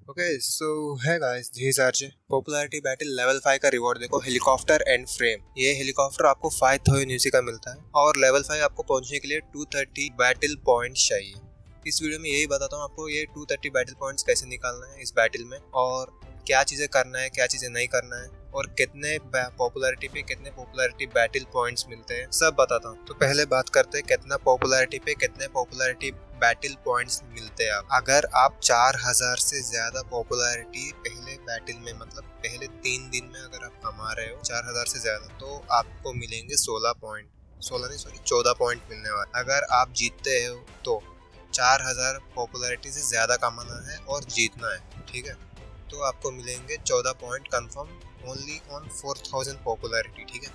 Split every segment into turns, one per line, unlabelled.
Okay so है guys this RJ popularity battle level 5 का reward देखो हेलीकॉप्टर एंड फ्रेम। ये हेलीकॉप्टर आपको 5000 यूसी का मिलता है और लेवल 5 आपको पहुंचने के लिए 230 बैटल पॉइंट्स चाहिए। इस वीडियो में यही बताता हूँ आपको ये 230 बैटल पॉइंट्स कैसे निकालना है इस बैटल में, और क्या चीज़ें करना है क्या चीज़ें नहीं करना है, और कितने पॉपुलैरिटी पे कितने पॉपुलैरिटी बैटल पॉइंट्स मिलते हैं सब बताता हूँ। तो पहले बात करते हैं कितना पॉपुलैरिटी पे कितने पॉपुलैरिटी बैटल पॉइंट्स मिलते हैं। अगर आप 4000 से ज्यादा पॉपुलैरिटी पहले बैटल में मतलब पहले 3 दिन में अगर आप कमा रहे हो 4000 से ज्यादा, तो आपको मिलेंगे 16 पॉइंट, 16 नहीं सॉरी 14 पॉइंट मिलने वाले। अगर आप जीतते हो तो 4000 पॉपुलैरिटी से ज्यादा कमाना है और जीतना है, ठीक है, तो आपको मिलेंगे 14 point confirm only on 4000 popularity, ठीक है।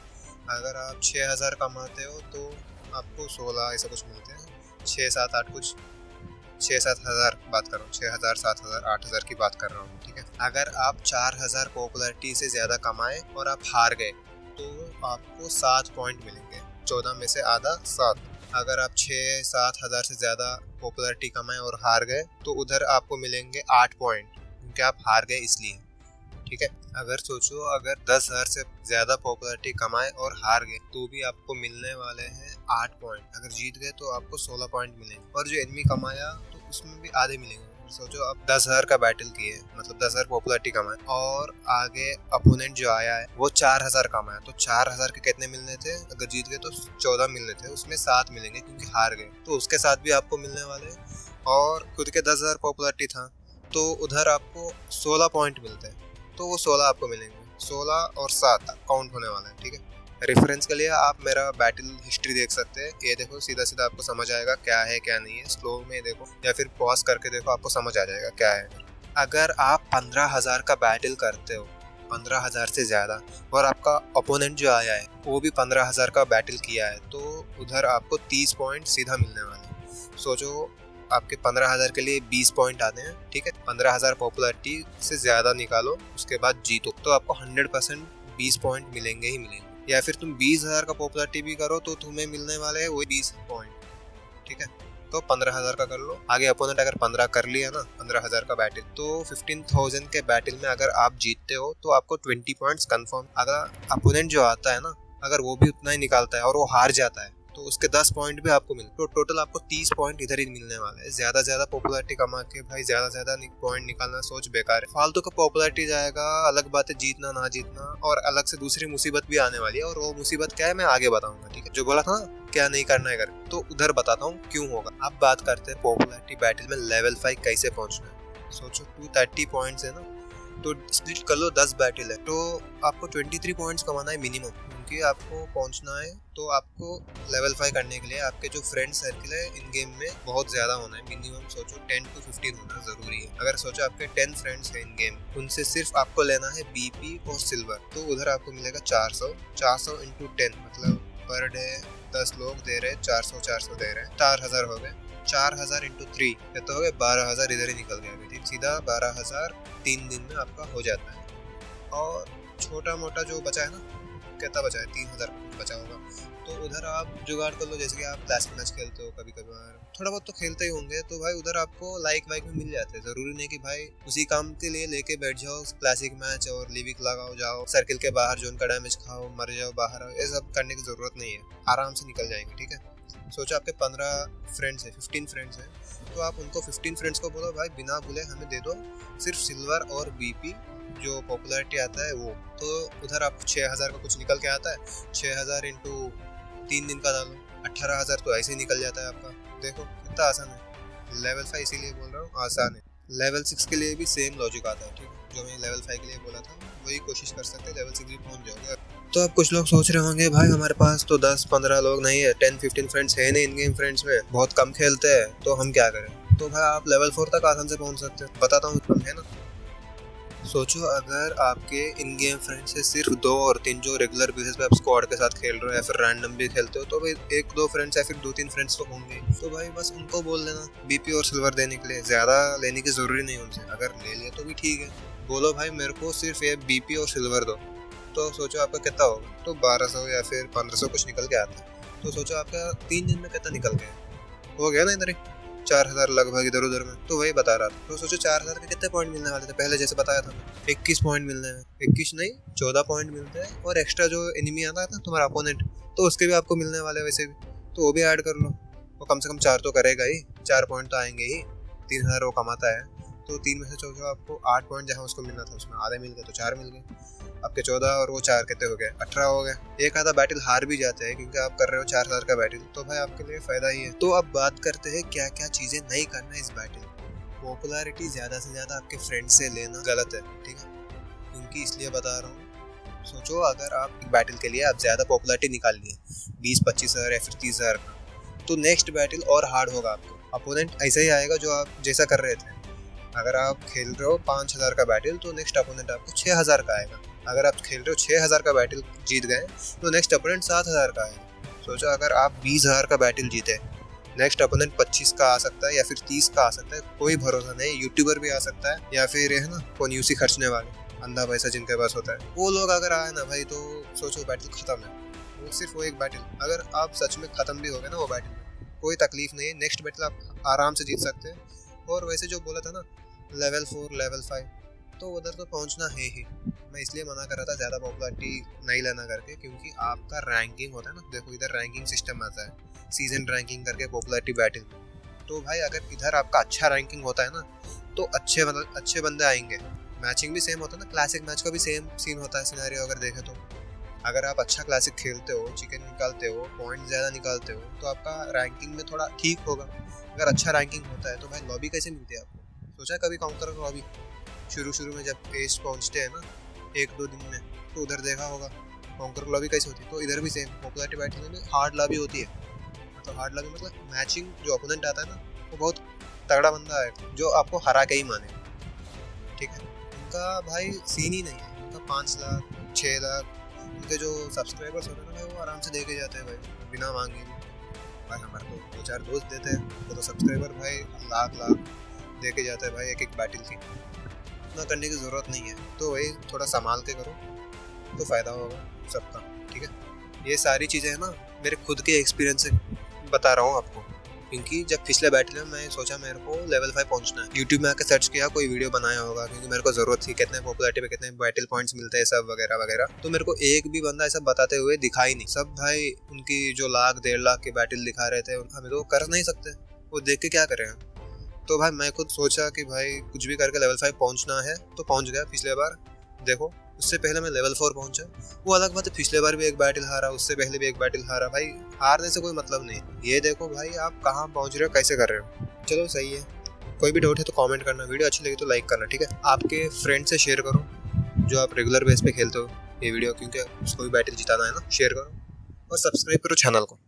अगर आप 6000 कमाते हो तो आपको 16 ऐसा कुछ मिलते हैं, 6-7-8 कुछ 6-7 हज़ार बात कर रहा हूँ, 6000 7000 8000 की बात कर रहा हूँ, ठीक है। अगर आप 4000 पॉपुलैरिटी से ज़्यादा कमाए और आप हार गए तो आपको 7 पॉइंट मिलेंगे, 14 में से आधा 7। अगर आप 6-7 हज़ार से ज़्यादा पॉपुलैरिटी कमाए और हार गए तो उधर आपको मिलेंगे 8 पॉइंट, क्योंकि आप हार गए इसलिए, ठीक है। अगर सोचो अगर 10,000 से ज्यादा पॉपुलैरिटी कमाए और हार गए तो भी आपको मिलने वाले हैं 8 पॉइंट। अगर जीत गए तो आपको 16 पॉइंट मिलेंगे, और जो एनिमी कमाया तो उसमें भी आधे मिलेंगे। सोचो आप 10,000 का बैटल किए मतलब 10,000 पॉपुलैरिटी कमाए और आगे अपोनेंट जो आया है वो 4,000 कमाया, तो 4,000 के कितने मिलने थे, अगर जीत गए तो 14 मिलने थे, उसमें 7 मिलेंगे क्योंकि हार गए, तो उसके साथ भी आपको मिलने वाले। और खुद के 10,000 पॉपुलैरिटी था तो उधर आपको 16 पॉइंट मिलते हैं, तो वो 16 आपको मिलेंगे, 16 और 7 काउंट होने वाला है, ठीक है। रेफरेंस के लिए आप मेरा बैटल हिस्ट्री देख सकते हैं, ये देखो सीधा सीधा आपको समझ आएगा क्या है क्या नहीं है। स्लो में देखो या फिर पॉज करके देखो, आपको समझ आ जाएगा क्या है। अगर आप 15,000 का बैटल करते हो 15,000 से ज़्यादा और आपका अपोनेंट जो आया है वो भी 15,000 का बैटल किया है, तो उधर आपको 30 पॉइंट सीधा मिलने वाले। सोचो आपके 15,000 के लिए 20 पॉइंट आते हैं, ठीक है। 15,000 पॉपुलैरिटी से ज़्यादा निकालो उसके बाद जीतो तो आपको 100% 20 पॉइंट मिलेंगे ही मिलेंगे। या फिर तुम 20,000 का पॉपुलैरिटी भी करो तो तुम्हें मिलने वाले हैं वही 20 पॉइंट, ठीक है। तो 15,000 का कर लो, आगे अपोनेंट अगर 15 कर लिया ना 15,000 का बैटल, तो 15,000 के बैटल में अगर आप जीतते हो तो आपको 20 पॉइंट्स कंफर्म। अगर अपोनेंट जो आता है ना अगर वो भी उतना ही निकालता है और वो हार जाता है तो उसके 10 पॉइंट भी आपको मिले, तो टोटल आपको 30 पॉइंट इधर ही मिलने वाले हैं। ज्यादा पॉपुलैरिटी कमा के भाई ज्यादा पॉइंट निकालना सोच बेकार है, फालतू का पॉपुलैरिटी जाएगा। अलग बात है जीतना ना जीतना, और अलग से दूसरी मुसीबत भी आने वाली है, और वो मुसीबत क्या है मैं आगे बताऊंगा, ठीक है। जो बोला था क्या नहीं करना है कर, तो उधर बताता हूँ क्यों होगा। अब बात करते हैं पॉपुलैरिटी बैटल में लेवल 5 कैसे पहुंचना है। सोचो 230 पॉइंट्स है ना, तो स्प्लिट कर लो 10 बैटल है तो आपको 23 पॉइंट्स कमाना है मिनिमम, क्योंकि आपको पहुंचना है। तो आपको लेवल 5 करने के लिए आपके जो फ्रेंड सर्किल है इन गेम में बहुत ज्यादा होना है, मिनिमम सोचो 10 to 15 होना जरूरी है। अगर सोचो आपके 10 फ्रेंड्स हैं इन गेम, उनसे सिर्फ आपको लेना है बीपी और सिल्वर, तो उधर आपको मिलेगा 400 इंटू 10 मतलब पर डे 10 लोग दे रहे 400 दे रहे 4,000 हो गए। 4,000 इंटू 3 ये तो हो गए 12,000, इधर ही निकल गया सीधा 12,000 3 दिन में आपका हो जाता है। और छोटा मोटा जो बचा है ना, कितना बचा है 3,000 बचा होगा, तो उधर आप जुगाड़ कर लो। जैसे कि आप क्लासिक मैच खेलते हो कभी कभार, थोड़ा बहुत तो खेलते ही होंगे, तो भाई उधर आपको लाइक वाइक में मिल जाते हैं। जरूरी नहीं कि भाई उसी काम के लिए लेके बैठ जाओ क्लासिक मैच और लिविक लगाओ जाओ सर्किल के बाहर जोन का डैमेज खाओ मर जाओ बाहर आओ, ये सब करने की जरूरत नहीं है, आराम से निकल जाएंगे, ठीक है। सोचो आपके 15 फ्रेंड्स है 15 फ्रेंड्स हैं, तो आप उनको 15 फ्रेंड्स को बोलो भाई बिना भूले हमें दे दो सिर्फ सिल्वर और बीपी जो पॉपुलैरिटी आता है वो, तो उधर आपको 6,000 का कुछ निकल के आता है। 6,000 इंटू 3 दिन का डालो 18,000, तो ऐसे ही निकल जाता है आपका। देखो कितना आसान है। लेवल 5 इसीलिए बोल रहा हूँ आसान है। लेवल 6 के लिए भी सेम लॉजिक आता है, ठीक है। जो मैं लेवल 5 के लिए बोला था वही कोशिश कर सकते हैं, लेवल 6 भी पहुंच जाओगे। तो अब कुछ लोग सोच रहे होंगे भाई हमारे पास तो 10-15 लोग नहीं है, 10-15 फ्रेंड्स है नहीं इन गेम फ्रेंड्स में, बहुत कम खेलते हैं, तो हम क्या करें। तो भाई आप लेवल 4 तक आसान से पहुंच सकते हो, बताता हूँ है ना। सोचो अगर आपके इन गेम फ्रेंड्स से सिर्फ 2 और 3 जो रेगुलर बेसिस पे आप स्क्वाड के साथ खेल रहे हो या फिर रैंडम भी खेलते हो, तो भाई 1-2 फ्रेंड्स या फिर 2-3 फ्रेंड्स तो होंगे, तो भाई बस उनको बोल देना बीपी और सिल्वर देने के लिए। ज्यादा लेने की जरूरी नहीं उनसे, अगर ले लिया तो भी ठीक है। बोलो भाई मेरे को सिर्फ ये बीपी और सिल्वर दो, तो सोचो आपका कितना होगा, तो 1200 या फिर 1500 कुछ निकल के आता है। तो सोचो आपका 3 दिन में कितना निकल गया, हो गया ना इधर ही 4000 लगभग इधर उधर में। तो वही बता रहा था, तो सोचो 4000 के कितने पॉइंट मिलने वाले थे पहले, जैसे बताया था 21 पॉइंट मिलने हैं, 21 नहीं 14 पॉइंट मिलते हैं, और एक्स्ट्रा जो एनिमी आता है ना तुम्हारा अपोनेंट, तो उसके भी आपको मिलने वाले वैसे भी, तो वो भी ऐड कर लो। वो कम से कम 4 तो करेगा ही, 4 पॉइंट तो आएंगे ही, 3000 वो कमाता है, तो 3 में से जो आपको 8 पॉइंट जहाँ उसको मिलना था उसमें आधे मिल गए, तो 4 मिल गए आपके। 14 और वो 4 कितने हो गए, 18 हो गए। एक आधा बैटल हार भी जाते हैं क्योंकि आप कर रहे हो 4000 का बैटल, तो भाई आपके लिए फायदा ही है। तो अब बात करते हैं क्या क्या चीजें नहीं करना है इस बैटल। पॉपुलैरिटी ज्यादा से ज्यादा आपके फ्रेंड से लेना गलत है, ठीक है, क्योंकि इसलिए बता रहा हूँ, सोचो अगर आप बैटल के लिए आप ज्यादा पॉपुलैरिटी निकाल लिए 20-25 हज़ार या फिर 30,000 का, तो नेक्स्ट बैटल और हार्ड होगा आपको, अपोनेंट ऐसा ही आएगा जो आप जैसा कर रहे थे। अगर आप खेल रहे हो 5000 का बैटल, तो नेक्स्ट अपोनेंट आपको 6000 का आएगा। अगर आप खेल रहे हो 6000 का बैटल जीत गए, तो नेक्स्ट अपोनेंट 7000 का आएगा। सोचो अगर आप 20,000 का बैटल जीते, नेक्स्ट अपोनेंट 25 का आ सकता है या फिर 30 का आ सकता है, कोई भरोसा नहीं। यूट्यूबर भी आ सकता है, या फिर है ना कौन यूसी खर्चने वाले अंधा पैसा जिनके पास होता है, वो लोग अगर आए ना भाई, तो सोचो बैटल खत्म है। वो सिर्फ वो एक बैटल, अगर आप सच में खत्म भी हो गए ना वो बैटल, कोई तकलीफ नहीं है, नेक्स्ट बैटल आप आराम से जीत सकते हैं। और वैसे जो बोला था ना लेवल 4 लेवल 5, तो उधर तो पहुंचना है ही। मैं इसलिए मना कर रहा था ज़्यादा पॉपुलैरिटी नहीं लेना करके, क्योंकि आपका रैंकिंग होता है ना, देखो इधर रैंकिंग सिस्टम आता है, सीजन रैंकिंग करके पॉपुलैरिटी बैटल। तो भाई अगर इधर आपका अच्छा रैंकिंग होता है ना, तो अच्छे बंदे आएंगे। मैचिंग भी सेम होता है ना, क्लासिक मैच का भी सेम सीन होता है सिनेरियो अगर देखें तो। अगर आप अच्छा क्लासिक खेलते हो, चिकन निकालते हो, पॉइंट ज़्यादा निकालते हो, तो आपका रैंकिंग में थोड़ा ठीक होगा। अगर अच्छा रैंकिंग होता है तो भाई लॉबी कैसे मिलती है आपको? सोचा कभी काउंटर लॉबी शुरू में जब पेज पहुंचते हैं ना 1-2 दिन में, तो उधर देखा होगा काउंटर लॉबी कैसे होती है। तो इधर भी सेम पॉपुलैरिटी बैटल में हार्ड लॉबी होती है। मतलब हार्ड लॉबी मतलब मैचिंग, जो ओपोनेंट आता है ना वो बहुत तगड़ा बंदा है जो आपको हरा के ही माने, ठीक है। उनका भाई सीन ही नहीं है, उनका 5 लाख 6 लाख उनके जो सब्सक्राइबर्स होते हैं ना भाई, वो आराम से देखे जाते हैं भाई बिना मांगे। भाई हमारे तो 2-4 दोस्त देते हैं, तो सब्सक्राइबर भाई लाख देके जाता है भाई एक बैटल की। इतना करने की ज़रूरत नहीं है, तो वही थोड़ा संभाल के करो तो फ़ायदा होगा सबका, ठीक है। ये सारी चीज़ें है ना मेरे खुद के एक्सपीरियंस से बता रहा हूँ आपको, क्योंकि जब पिछले बैटल में मैं सोचा मेरे को लेवल 5 पहुंचना है, यूट्यूब में आकर सर्च किया, कोई वीडियो बनाया होगा, क्योंकि मेरे को ज़रूरत थी कितने पॉपुलैरिटी पे कितने बैटल पॉइंट्स मिलते हैं सब वगैरह वगैरह। तो मेरे को एक भी बंदा ऐसा बताते हुए दिखा ही नहीं। सब भाई उनकी जो 1,00,000-1.5 लाख के बैटल दिखा रहे थे, हमें तो कर नहीं सकते, वो देख के क्या करें। तो भाई मैं खुद सोचा कि भाई कुछ भी करके लेवल 5 पहुंचना है, तो पहुंच गया। पिछले बार देखो, उससे पहले मैं लेवल 4 पहुंचा, वो अलग बात है, पिछले बार भी एक बैटल हारा, उससे पहले भी एक बैटल हारा। भाई हारने से कोई मतलब नहीं, ये देखो भाई आप कहाँ पहुंच रहे हो, कैसे कर रहे हो। चलो सही है, कोई भी डाउट है तो कमेंट करना, वीडियो अच्छी लगी तो लाइक करना, ठीक है। आपके फ्रेंड से शेयर करो जो आप रेगुलर बेस पे खेलते हो ये वीडियो, क्योंकि उसको भी बैटल जिताना है ना। शेयर करो और सब्सक्राइब करो चैनल को।